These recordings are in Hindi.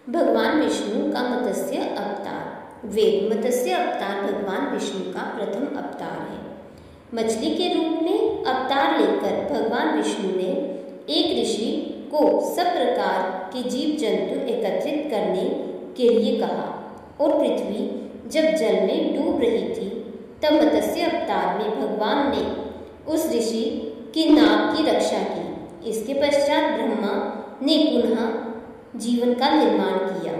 भगवान विष्णु का मत्स्य अवतार। वेद मत्स्य अवतार भगवान विष्णु का प्रथम अवतार है। मछली के रूप में अवतार लेकर भगवान विष्णु ने एक ऋषि को सब प्रकार के जीव जंतु एकत्रित करने के लिए कहा और पृथ्वी जब जल में डूब रही थी तब मत्स्य अवतार में भगवान ने उस ऋषि की नाव की रक्षा की। इसके पश्चात ब्रह्मा ने पुनः जीवन का निर्माण किया।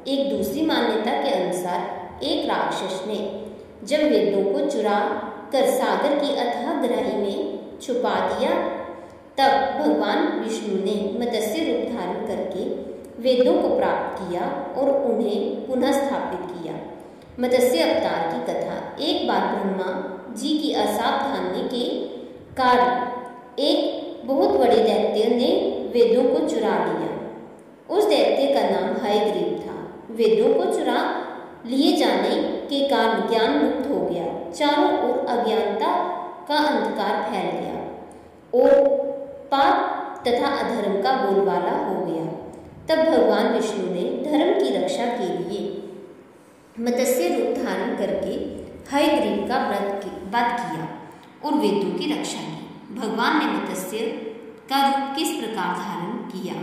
एक दूसरी मान्यता के अनुसार एक राक्षस ने जब वेदों को चुरा कर सागर की अथाह गहराई में छुपा दिया तब भगवान विष्णु ने मत्स्य रूप धारण करके वेदों को प्राप्त किया और उन्हें पुनः स्थापित किया। मत्स्य अवतार की कथा। एक बार ब्रह्मा जी की असावधानी के कारण एक बहुत बड़े दैत्य ने वेदों को चुरा लिया। उस दैत्य का नाम हयग्रीव था। वेदों को चुरा लिए जाने के कारण ज्ञान लुप्त हो गया। चारों ओर अज्ञानता का अंधकार फैल गया और पाप तथा अधर्म का बोलबाला हो गया। तब भगवान विष्णु ने धर्म की रक्षा के लिए मत्स्य रूप धारण करके हयग्रीव का वध किया और वेदों की रक्षा की। भगवान ने मत्स्य का रूप किस प्रकार धारण किया,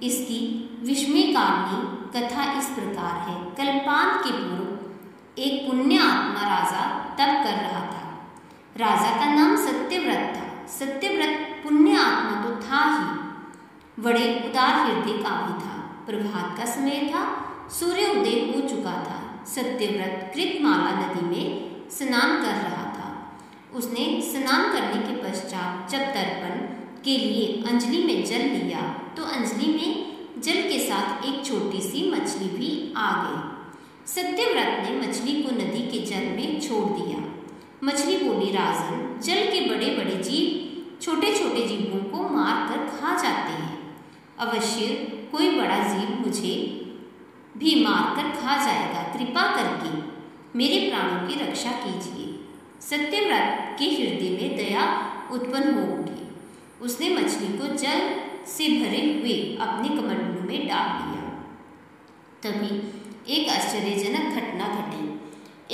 इसकी विस्मयकारिणी कथा इस प्रकार है। कल्पांत के पूर्व एक पुण्य आत्मा राजा तप कर रहा था। राजा का नाम सत्यव्रत था। सत्यव्रत पुण्य आत्मा तो था ही, बड़े उदार हृदय का भी था। प्रभात का समय था, सूर्य उदय हो चुका था। सत्यव्रत कृतमाला नदी में स्नान कर रहा था। उसने स्नान करने के पश्चात जब तर्पण के लिए अंजलि में जल लिया तो अंजलि में जल के साथ एक छोटी सी मछली भी आ गई। सत्यव्रत ने मछली को नदी के जल में छोड़ दिया। मछली बोली, राजन, जल के बड़े बड़े जीव छोटे छोटे जीवों को मार कर खा जाते हैं। अवश्य कोई बड़ा जीव मुझे भी मार कर खा जाएगा। कृपा करके मेरे प्राणों की रक्षा कीजिए। सत्यव्रत के हृदय में दया उत्पन्न हो उठी। उसने मछली को जल से भरे हुए अपने कमंडलू में डाल दिया। तभी एक आश्चर्यजनक घटना घटी।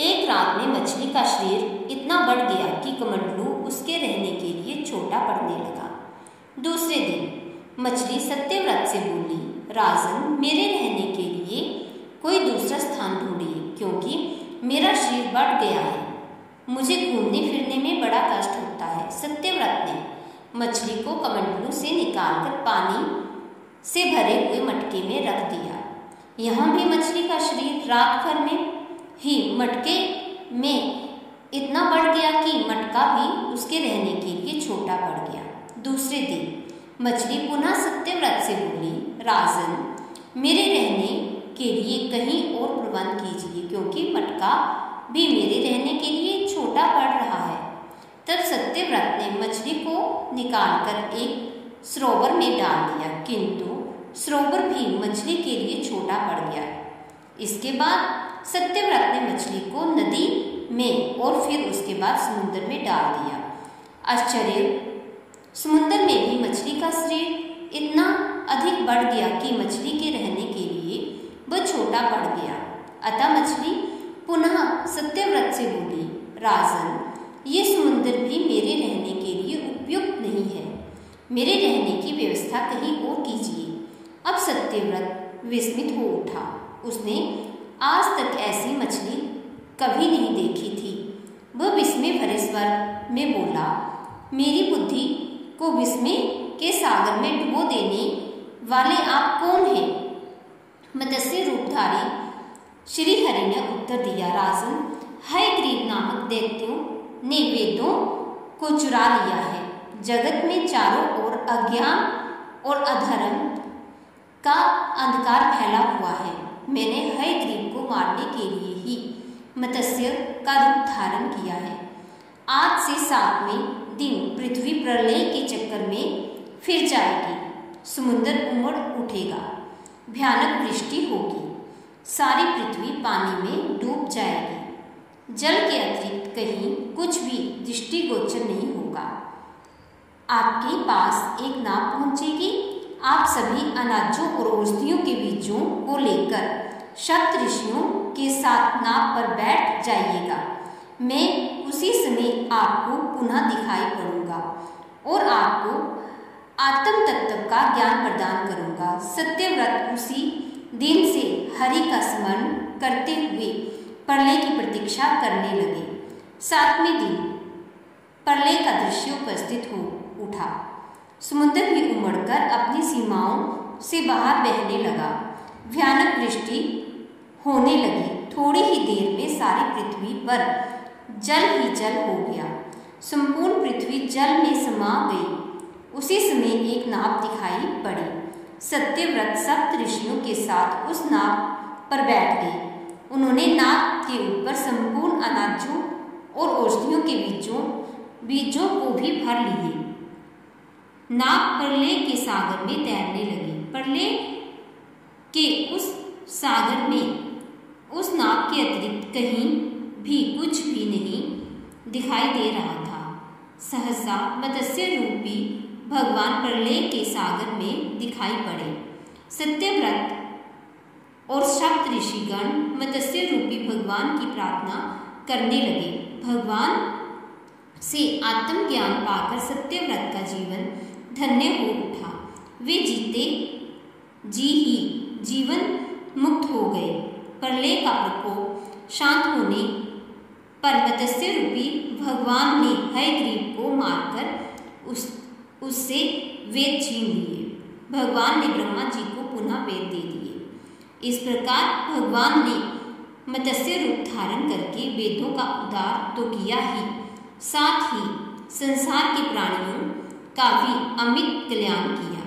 एक रात में मछली का शरीर इतना बढ़ गया कि कमंडलू उसके रहने के लिए छोटा पड़ने लगा। दूसरे दिन मछली सत्यव्रत से बोली, राजन, मेरे रहने के लिए कोई दूसरा स्थान ढूंढिए क्योंकि मेरा शरीर बढ़ गया है। मुझे घूमने फिरने में बड़ा कष्ट होता है। सत्यव्रत ने मछली को कमंडलू से निकालकर पानी से भरे हुए मटके में रख दिया। यहाँ भी मछली का शरीर रात भर में ही मटके में इतना बढ़ गया कि मटका भी उसके रहने के लिए छोटा पड़ गया। दूसरे दिन मछली पुनः सत्यव्रत से बोली, राजन, मेरे रहने के लिए कहीं और प्रबंध कीजिए क्योंकि मटका भी मेरे रहने के लिए छोटा पड़ रहा है। तब सत्यव्रत ने मछली को निकालकर एक सरोवर में डाल दिया, किंतु सरोवर भी मछली के लिए छोटा पड़ गया। इसके बाद सत्यव्रत ने मछली को नदी में और फिर उसके बाद समुद्र में डाल दिया। आश्चर्य, समुद्र में भी मछली का शरीर इतना अधिक बढ़ गया कि मछली के रहने के लिए वह छोटा पड़ गया। अतः मछली पुनः सत्यव्रत से बोली, राजन, ये समुद्र भी मेरे रहने के लिए उपयुक्त नहीं है। मेरे रहने की व्यवस्था कहीं और कीजिए। अब सत्यव्रत विस्मित हो उठा। उसने आज तक ऐसी मछली कभी नहीं देखी थी। वह विस्मय भरे स्वर में बोला, मेरी बुद्धि को विस्मय के सागर में डुबो देने वाले आप कौन हैं? मत्स्य रूपधारी श्री हरि ने उत्तर दिया, राजन, हयग्रीव नामक दैत्यों ने वेदों को चुरा लिया है। जगत में चारों ओर अज्ञान और अधर्म का अंधकार फैला हुआ है। मैंने हयग्रीव को मारने के लिए ही मत्स्य का रूप धारण किया है। आज से 7वें दिन पृथ्वी प्रलय के चक्कर में फिर जाएगी। समुद्र उमड़ उठेगा, भयानक वृष्टि होगी, सारी पृथ्वी पानी में डूब जाएगी। जल के अतिरिक्त कहीं कुछ भी दृष्टिगोचर नहीं होगा। आपके पास एक नाव पहुंचेगी। आप सभी अनाजों और औषधियों के बीजों लेकर सप्तऋषियों के साथ नाव पर बैठ जाइएगा। मैं उसी समय आपको पुनः दिखाई पड़ूंगा और आपको आत्म तत्व का ज्ञान प्रदान करूंगा। सत्यव्रत उसी दिन से हरि का स्मरण करते हुए प्रलय की प्रतीक्षा करने लगे। 7वें दिन प्रलय का दृश्य उपस्थित हो उठा। समुद्र भी उमड़कर अपनी सीमाओं से बाहर बहने लगा। भयानक वृष्टि होने लगी। थोड़ी ही देर में सारी पृथ्वी पर जल ही जल हो गया। संपूर्ण पृथ्वी जल में समा गई। उसी समय एक नाव दिखाई पड़ी। सत्यव्रत सप्तऋषियों के साथ उस नाव पर बैठ गए। उन्होंने नाव के ऊपर संपूर्ण अनाजों और औषधियों के बीजों को भी भर लिए। नाव प्रलय के सागर में तैरने लगी। प्रलय के उस सागर में उस नाव के अतिरिक्त कहीं भी कुछ भी नहीं दिखाई दे रहा था। सहसा मत्स्य रूपी भगवान प्रलय के सागर में दिखाई पड़े। सत्यव्रत और सप्तऋषिगण मत्स्य रूपी भगवान की प्रार्थना करने लगे। भगवान से आत्मज्ञान पाकर सत्यव्रत का जीवन धन्य हो उठा। वे जीते जी ही जीवन मुक्त हो गए। प्रलय का प्रकोप शांत होने पर मत्स्य रूपी भगवान ने हयग्रीव को मारकर उससे वेद छीन लिए। भगवान ने ब्रह्मा जी को पुनः वेद दे दिए। इस प्रकार भगवान ने मत्स्य रूप धारण करके वेदों का उद्धार तो किया ही, साथ ही संसार के प्राणियों का भी अमित कल्याण किया।